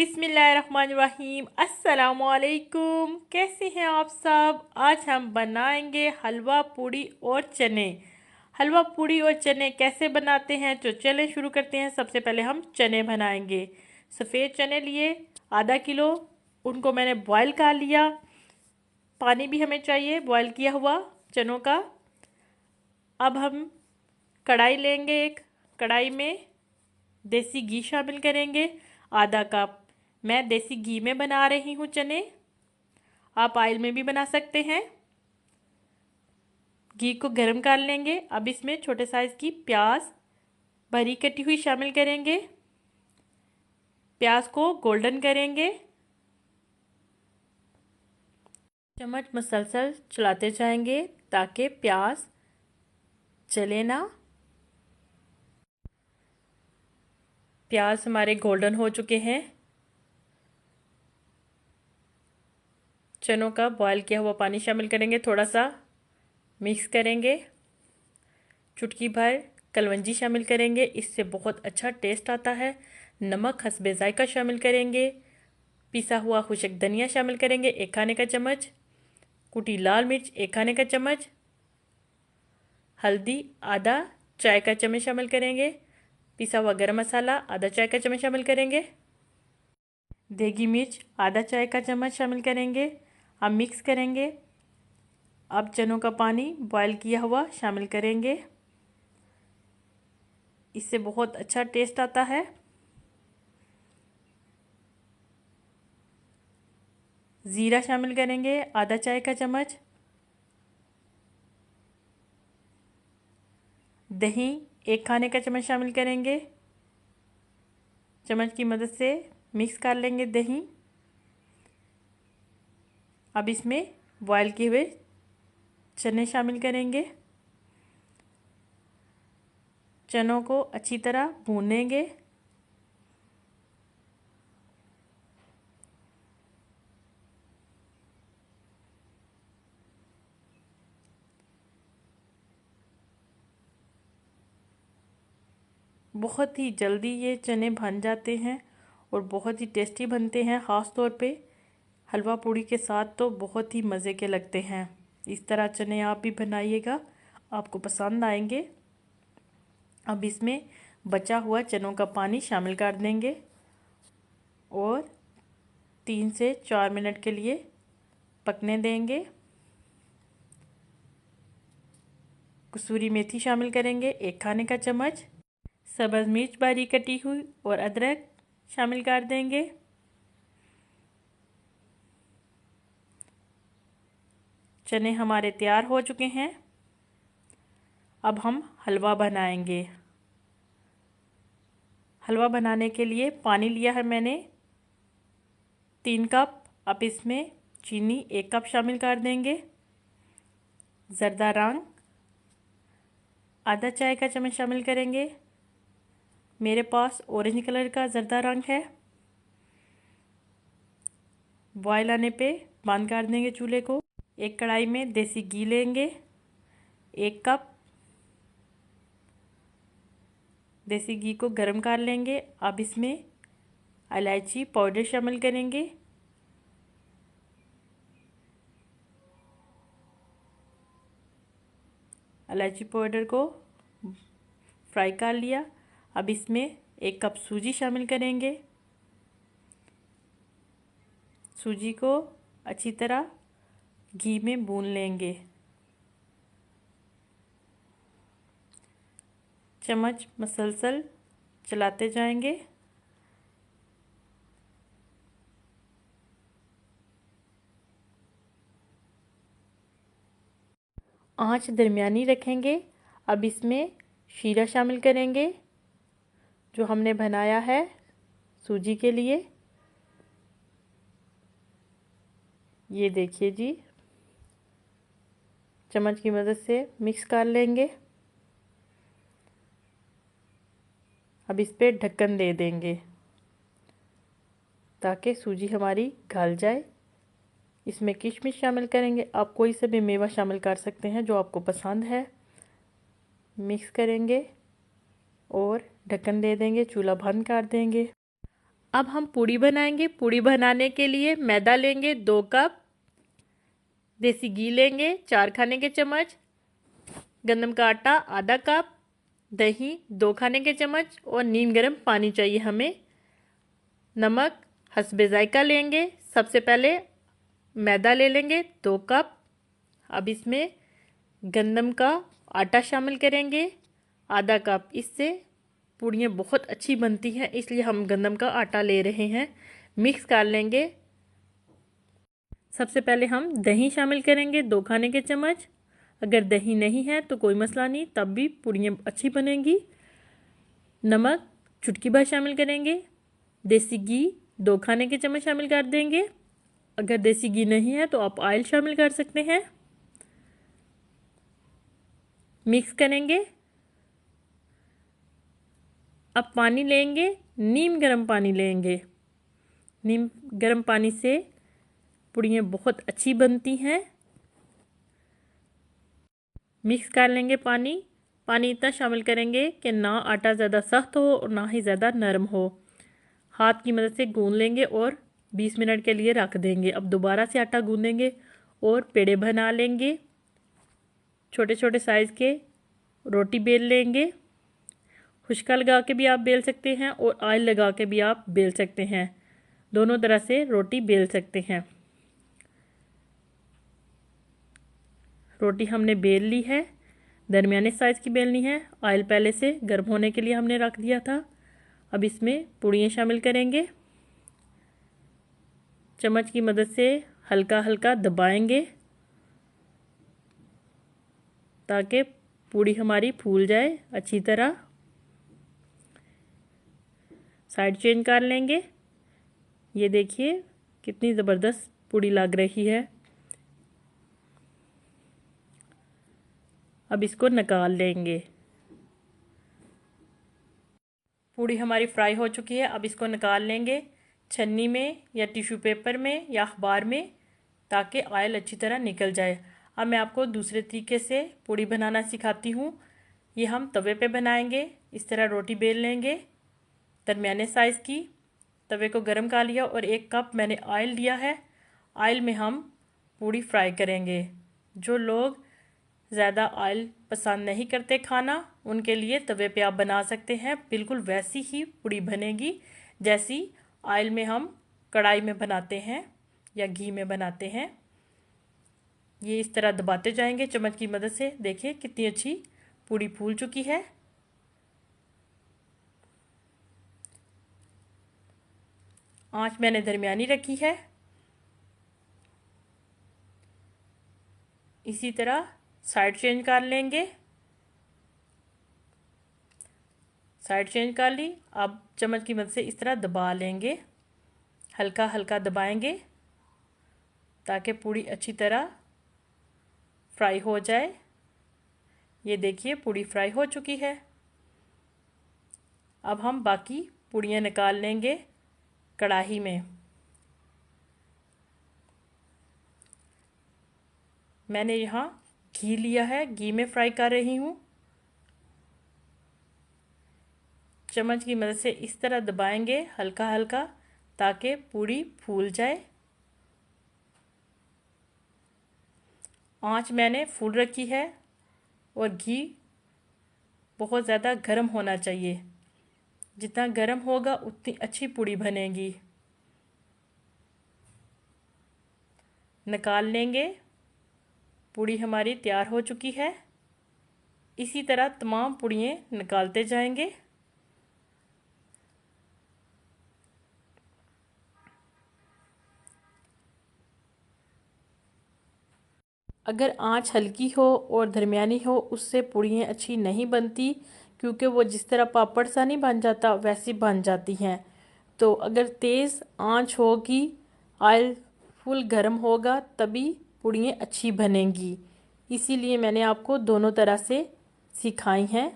बिस्मिल्लाहिर्रहमानिर्रहीम। अस्सलामुअलैकुम। कैसे हैं आप सब? आज हम बनाएंगे हलवा पूड़ी और चने। हलवा पूड़ी और चने कैसे बनाते हैं तो चलें शुरू करते हैं। सबसे पहले हम चने बनाएंगे। सफ़ेद चने लिए आधा किलो, उनको मैंने बॉयल कर लिया। पानी भी हमें चाहिए बॉयल किया हुआ चनों का। अब हम कढ़ाई लेंगे। एक कढ़ाई में देसी घी शामिल करेंगे, आधा कप। मैं देसी घी में बना रही हूँ चने, आप ऑयल में भी बना सकते हैं। घी को गर्म कर लेंगे। अब इसमें छोटे साइज़ की प्याज बारीक कटी हुई शामिल करेंगे। प्याज को गोल्डन करेंगे। चम्मच मसलसल चलाते जाएंगे ताकि प्याज जले ना। प्याज हमारे गोल्डन हो चुके हैं। चनों का बॉयल किया हुआ पानी शामिल करेंगे, थोड़ा सा मिक्स करेंगे। चुटकी भर कलवंजी शामिल करेंगे, इससे बहुत अच्छा टेस्ट आता है। नमक हस्बे जायका शामिल करेंगे। पिसा हुआ खुशक धनिया शामिल करेंगे 1 खाने का चम्मच। कुटी लाल मिर्च 1 खाने का चम्मच। हल्दी आधा चाय का चम्मच शामिल करेंगे। पिसा हुआ गरम मसाला आधा चाय का चम्मच शामिल करेंगे। देगी मिर्च आधा चाय का चम्मच शामिल करेंगे। अब मिक्स करेंगे। अब चनों का पानी बॉयल किया हुआ शामिल करेंगे, इससे बहुत अच्छा टेस्ट आता है। ज़ीरा शामिल करेंगे आधा चाय का चम्मच। दही 1 खाने का चम्मच शामिल करेंगे। चम्मच की मदद से मिक्स कर लेंगे दही। अब इसमें बॉयल किए हुए चने शामिल करेंगे। चनों को अच्छी तरह भूनेंगे। बहुत ही जल्दी ये चने बन जाते हैं और बहुत ही टेस्टी बनते हैं। ख़ास तौर पे हलवा पूड़ी के साथ तो बहुत ही मज़े के लगते हैं। इस तरह चने आप भी बनाइएगा, आपको पसंद आएंगे। अब इसमें बचा हुआ चनों का पानी शामिल कर देंगे और 3 से 4 मिनट के लिए पकने देंगे। कसूरी मेथी शामिल करेंगे 1 खाने का चम्मच। सब्ज़ मिर्च बारीक कटी हुई और अदरक शामिल कर देंगे। चने हमारे तैयार हो चुके हैं। अब हम हलवा बनाएंगे। हलवा बनाने के लिए पानी लिया है मैंने 3 कप। अब इसमें चीनी 1 कप शामिल कर देंगे। ज़र्दा रंग आधा चाय का चम्मच शामिल करेंगे। मेरे पास ऑरेंज कलर का ज़र्दा रंग है। बॉयल आने पे बंद कर देंगे चूल्हे को। एक कढ़ाई में देसी घी लेंगे 1 कप। देसी घी को गर्म कर लेंगे। अब इसमें इलायची पाउडर शामिल करेंगे। इलायची पाउडर को फ्राई कर लिया। अब इसमें 1 कप सूजी शामिल करेंगे। सूजी को अच्छी तरह घी में भून लेंगे। चम्मच मसलसल चलाते जाएंगे। आंच दरमियानी रखेंगे। अब इसमें शीरा शामिल करेंगे जो हमने बनाया है सूजी के लिए। ये देखिए जी, चम्मच की मदद से मिक्स कर लेंगे। अब इस पे ढक्कन दे देंगे ताकि सूजी हमारी गल जाए। इसमें किशमिश शामिल करेंगे, आप कोई सा भी मेवा शामिल कर सकते हैं जो आपको पसंद है। मिक्स करेंगे और ढक्कन दे देंगे, चूल्हा बंद कर देंगे। अब हम पूड़ी बनाएंगे। पूड़ी बनाने के लिए मैदा लेंगे 2 कप, देसी घी लेंगे 4 खाने के चम्मच, गंदम का आटा आधा कप, दही 2 खाने के चम्मच और नीम गर्म पानी चाहिए हमें। नमक हस्बे जायका लेंगे। सबसे पहले मैदा ले लेंगे 2 कप। अब इसमें गंदम का आटा शामिल करेंगे आधा कप। इससे पूड़ियाँ बहुत अच्छी बनती हैं, इसलिए हम गंदम का आटा ले रहे हैं। मिक्स कर लेंगे। सबसे पहले हम दही शामिल करेंगे 2 खाने के चम्मच। अगर दही नहीं है तो कोई मसला नहीं, तब भी पूड़ियाँ अच्छी बनेंगी। नमक चुटकी भर शामिल करेंगे। देसी घी 2 खाने के चम्मच शामिल कर देंगे। अगर देसी घी नहीं है तो आप ऑयल शामिल कर सकते हैं। मिक्स करेंगे। अब पानी लेंगे, नीम गर्म पानी लेंगे। नीम गर्म पानी से पूड़ियाँ बहुत अच्छी बनती हैं। मिक्स कर लेंगे पानी। पानी इतना शामिल करेंगे कि ना आटा ज़्यादा सख्त हो और ना ही ज़्यादा नरम हो। हाथ की मदद से गूंद लेंगे और 20 मिनट के लिए रख देंगे। अब दोबारा से आटा गूंदेंगे और पेड़े बना लेंगे। छोटे छोटे साइज़ के रोटी बेल लेंगे। खुशका लगा के भी आप बेल सकते हैं और ऑयल लगा के भी आप बेल सकते हैं। दोनों तरह से रोटी बेल सकते हैं। रोटी हमने बेल ली है, दरमियाने साइज़ की बेलनी है। ऑयल पहले से गर्म होने के लिए हमने रख दिया था। अब इसमें पूड़ियाँ शामिल करेंगे। चम्मच की मदद से हल्का हल्का दबाएंगे ताकि पूड़ी हमारी फूल जाए अच्छी तरह। साइड चेंज कर लेंगे। ये देखिए कितनी ज़बरदस्त पूड़ी लग रही है। अब इसको निकाल लेंगे। पूड़ी हमारी फ्राई हो चुकी है। अब इसको निकाल लेंगे छन्नी में या टिश्यू पेपर में या अखबार में, ताकि ऑयल अच्छी तरह निकल जाए। अब मैं आपको दूसरे तरीके से पूड़ी बनाना सिखाती हूँ। ये हम तवे पे बनाएंगे। इस तरह रोटी बेल लेंगे दरमियाने साइज़ की। तवे को गर्म कर लिया और 1 कप मैंने ऑयल लिया है। ऑयल में हम पूड़ी फ्राई करेंगे। जो लोग ज़्यादा ऑयल पसंद नहीं करते खाना, उनके लिए तवे पे आप बना सकते हैं। बिल्कुल वैसी ही पूड़ी बनेगी जैसी ऑयल में हम कढ़ाई में बनाते हैं या घी में बनाते हैं। ये इस तरह दबाते जाएंगे चम्मच की मदद से। देखिए कितनी अच्छी पूड़ी फूल चुकी है। आंच मैंने दरमियानी रखी है। इसी तरह साइड चेंज कर लेंगे। साइड चेंज कर ली। अब चम्मच की मदद से इस तरह दबा लेंगे, हल्का हल्का दबाएंगे ताकि पूड़ी अच्छी तरह फ्राई हो जाए। ये देखिए पूड़ी फ्राई हो चुकी है। अब हम बाकी पूड़ियाँ निकाल लेंगे कढ़ाई में। मैंने यहाँ घी लिया है, घी में फ्राई कर रही हूँ। चम्मच की मदद से इस तरह दबाएंगे हल्का हल्का ताकि पूड़ी फूल जाए। आंच मैंने फुल रखी है और घी बहुत ज़्यादा गर्म होना चाहिए। जितना गर्म होगा उतनी अच्छी पूड़ी बनेगी। निकाल लेंगे। पूड़ी हमारी तैयार हो चुकी है। इसी तरह तमाम पूड़ियाँ निकालते जाएंगे। अगर आंच हल्की हो और दरमियानी हो, उससे पूड़ियाँ अच्छी नहीं बनती, क्योंकि वो जिस तरह पापड़ सा नहीं बन जाता वैसी बन जाती हैं। तो अगर तेज़ आंच होगी, ऑयल फुल गर्म होगा, तभी पूड़ियाँ अच्छी बनेंगी। इसीलिए मैंने आपको दोनों तरह से सिखाई हैं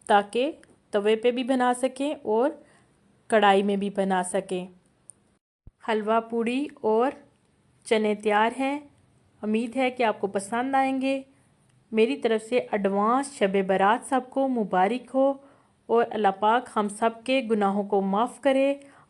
ताकि तवे पे भी बना सकें और कढ़ाई में भी बना सकें। हलवा पूड़ी और चने तैयार हैं। उम्मीद है कि आपको पसंद आएंगे। मेरी तरफ से एडवांस शब बारात सबको मुबारक हो और अल्लाह पाक हम सब के गुनाहों को माफ़ करे।